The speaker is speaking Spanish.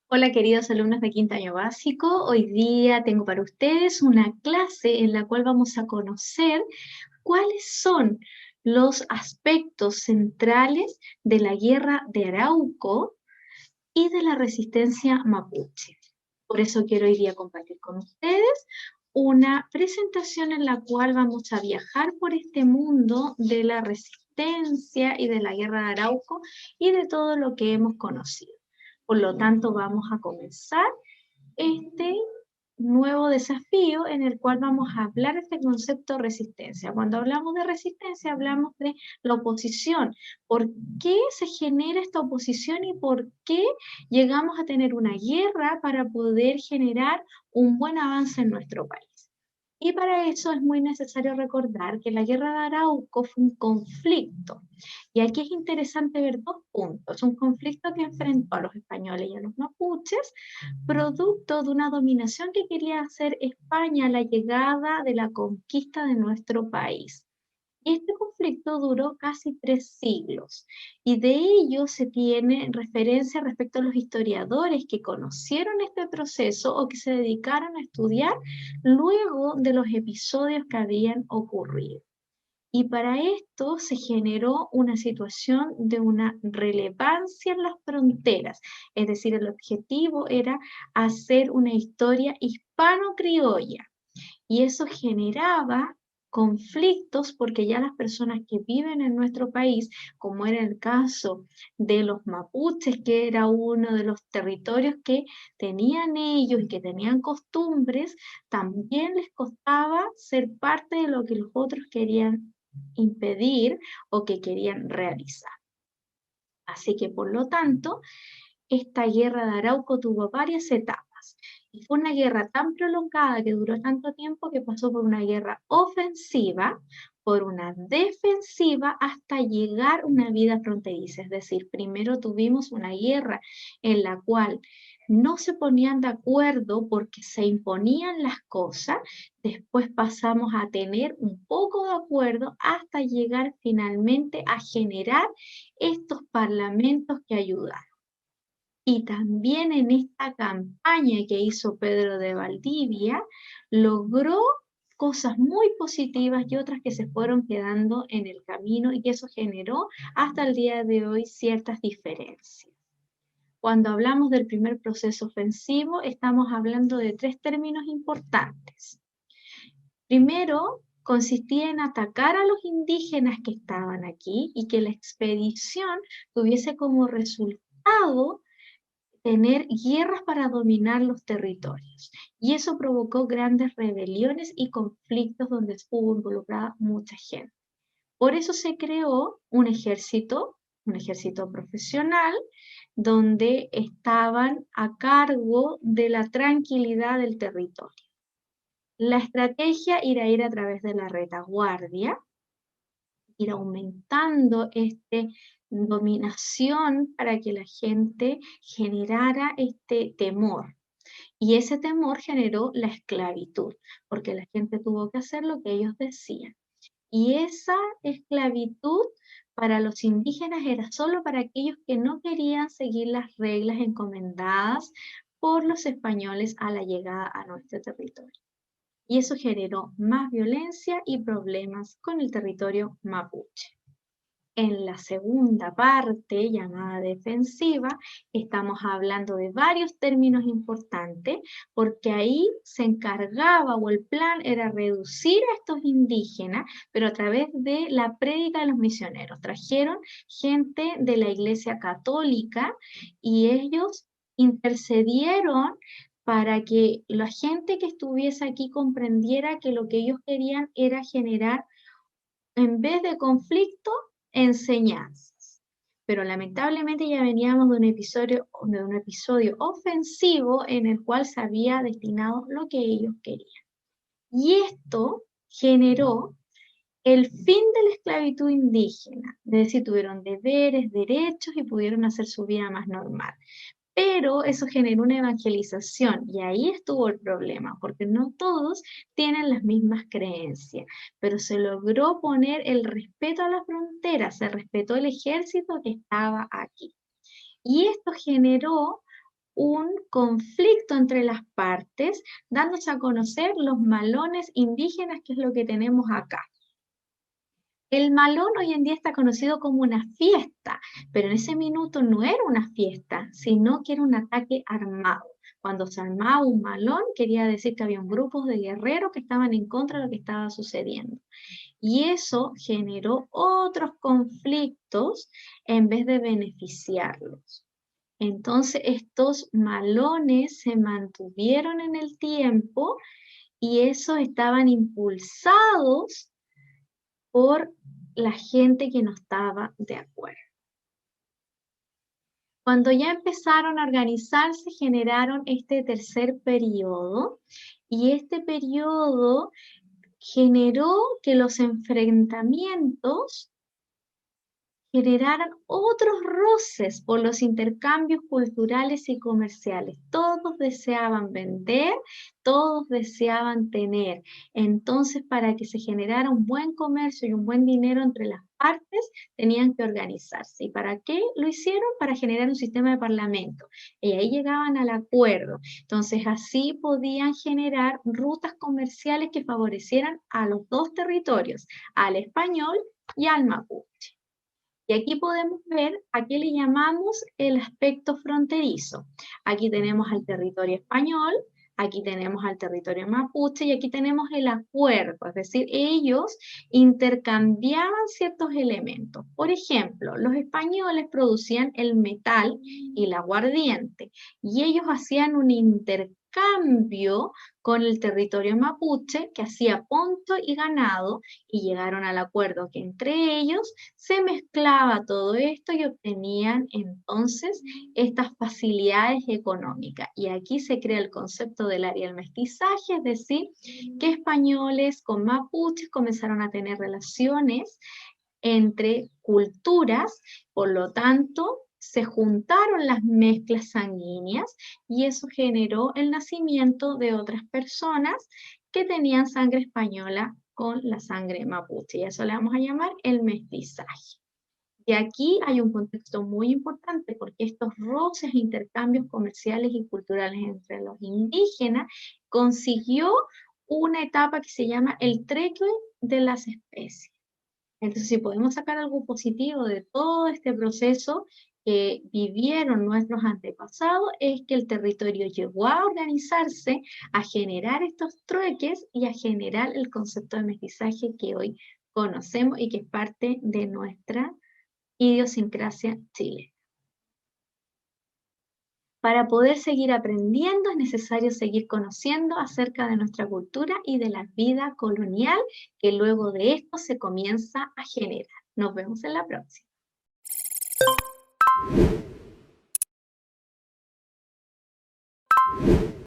Hola queridos alumnos de quinto año básico, hoy día tengo para ustedes una clase en la cual vamos a conocer cuáles son los aspectos centrales de la guerra de Arauco y de la resistencia mapuche. Por eso quiero hoy día compartir con ustedes una presentación en la cual vamos a viajar por este mundo de la resistencia y de la guerra de Arauco y de todo lo que hemos conocido. Por lo tanto, vamos a comenzar este nuevo desafío en el cual vamos a hablar de este concepto de resistencia. Cuando hablamos de resistencia, hablamos de la oposición. ¿Por qué se genera esta oposición y por qué llegamos a tener una guerra para poder generar un buen avance en nuestro país? Y para eso es muy necesario recordar que la guerra de Arauco fue un conflicto. Y aquí es interesante ver dos puntos. Un conflicto que enfrentó a los españoles y a los mapuches, producto de una dominación que quería hacer España a la llegada de la conquista de nuestro país. Este conflicto duró casi 3 siglos y de ello se tiene referencia respecto a los historiadores que conocieron este proceso o que se dedicaron a estudiar luego de los episodios que habían ocurrido. Y para esto se generó una situación de una relevancia en las fronteras, es decir, el objetivo era hacer una historia hispano-criolla y eso generaba conflictos porque ya las personas que viven en nuestro país, como era el caso de los mapuches, que era uno de los territorios que tenían ellos y que tenían costumbres, también les costaba ser parte de lo que los otros querían impedir o que querían realizar. Así que por lo tanto, esta guerra de Arauco tuvo varias etapas y fue una guerra tan prolongada que duró tanto tiempo que pasó por una guerra ofensiva, por una defensiva, hasta llegar a una vida fronteriza. Es decir, primero tuvimos una guerra en la cual no se ponían de acuerdo porque se imponían las cosas, después pasamos a tener un poco de acuerdo hasta llegar finalmente a generar estos parlamentos que ayudaron. Y también en esta campaña que hizo Pedro de Valdivia, logró cosas muy positivas y otras que se fueron quedando en el camino y que eso generó hasta el día de hoy ciertas diferencias. Cuando hablamos del primer proceso ofensivo, estamos hablando de 3 términos importantes. Primero, consistía en atacar a los indígenas que estaban aquí y que la expedición tuviese como resultado tener guerras para dominar los territorios. Y eso provocó grandes rebeliones y conflictos donde estuvo involucrada mucha gente. Por eso se creó un ejército profesional, donde estaban a cargo de la tranquilidad del territorio. La estrategia era ir a través de la retaguardia, ir aumentando dominación para que la gente generara este temor. Y ese temor generó la esclavitud, porque la gente tuvo que hacer lo que ellos decían. Y esa esclavitud para los indígenas era solo para aquellos que no querían seguir las reglas encomendadas por los españoles a la llegada a nuestro territorio. Y eso generó más violencia y problemas con el territorio mapuche. En la segunda parte, llamada defensiva, estamos hablando de varios términos importantes, porque ahí se encargaba o el plan era reducir a estos indígenas, pero a través de la prédica de los misioneros. Trajeron gente de la Iglesia Católica y ellos intercedieron para que la gente que estuviese aquí comprendiera que lo que ellos querían era generar, en vez de conflicto, enseñanzas. Pero lamentablemente ya veníamos de un episodio ofensivo en el cual se había destinado lo que ellos querían. Y esto generó el fin de la esclavitud indígena, es decir, tuvieron deberes, derechos y pudieron hacer su vida más normal. Pero eso generó una evangelización y ahí estuvo el problema, porque no todos tienen las mismas creencias, pero se logró poner el respeto a la frontera, se respetó el ejército que estaba aquí. Y esto generó un conflicto entre las partes, dándose a conocer los malones indígenas, que es lo que tenemos acá. El malón hoy en día está conocido como una fiesta, pero en ese minuto no era una fiesta, sino que era un ataque armado. Cuando se armaba un malón, quería decir que había un grupo de guerreros que estaban en contra de lo que estaba sucediendo. Y eso generó otros conflictos en vez de beneficiarlos. Entonces, estos malones se mantuvieron en el tiempo y esos estaban impulsados por la gente que no estaba de acuerdo. Cuando ya empezaron a organizarse, generaron este tercer periodo, y este periodo generó que los enfrentamientos generaran otros roces por los intercambios culturales y comerciales. Todos deseaban vender, todos deseaban tener. Entonces, para que se generara un buen comercio y un buen dinero entre las partes, tenían que organizarse. ¿Y para qué lo hicieron? Para generar un sistema de parlamento. Y ahí llegaban al acuerdo. Entonces, así podían generar rutas comerciales que favorecieran a los dos territorios, al español y al mapuche. Y aquí podemos ver a qué le llamamos el aspecto fronterizo. Aquí tenemos al territorio español, aquí tenemos al territorio mapuche y aquí tenemos el acuerdo, es decir, ellos intercambiaban ciertos elementos. Por ejemplo, los españoles producían el metal y el aguardiente y ellos hacían un intercambio con el territorio mapuche que hacía ponto y ganado, y llegaron al acuerdo que entre ellos se mezclaba todo esto y obtenían entonces estas facilidades económicas. Y aquí se crea el concepto del área del mestizaje, es decir, que españoles con mapuches comenzaron a tener relaciones entre culturas, por lo tanto, se juntaron las mezclas sanguíneas y eso generó el nacimiento de otras personas que tenían sangre española con la sangre mapuche, y eso le vamos a llamar el mestizaje. Y aquí hay un contexto muy importante porque estos roces e intercambios comerciales y culturales entre los indígenas consiguió una etapa que se llama el trueque de las especies. Entonces, si podemos sacar algo positivo de todo este proceso que vivieron nuestros antepasados, es que el territorio llegó a organizarse, a generar estos trueques y a generar el concepto de mestizaje que hoy conocemos y que es parte de nuestra idiosincrasia chilena. Para poder seguir aprendiendo es necesario seguir conociendo acerca de nuestra cultura y de la vida colonial que luego de esto se comienza a generar. Nos vemos en la próxima.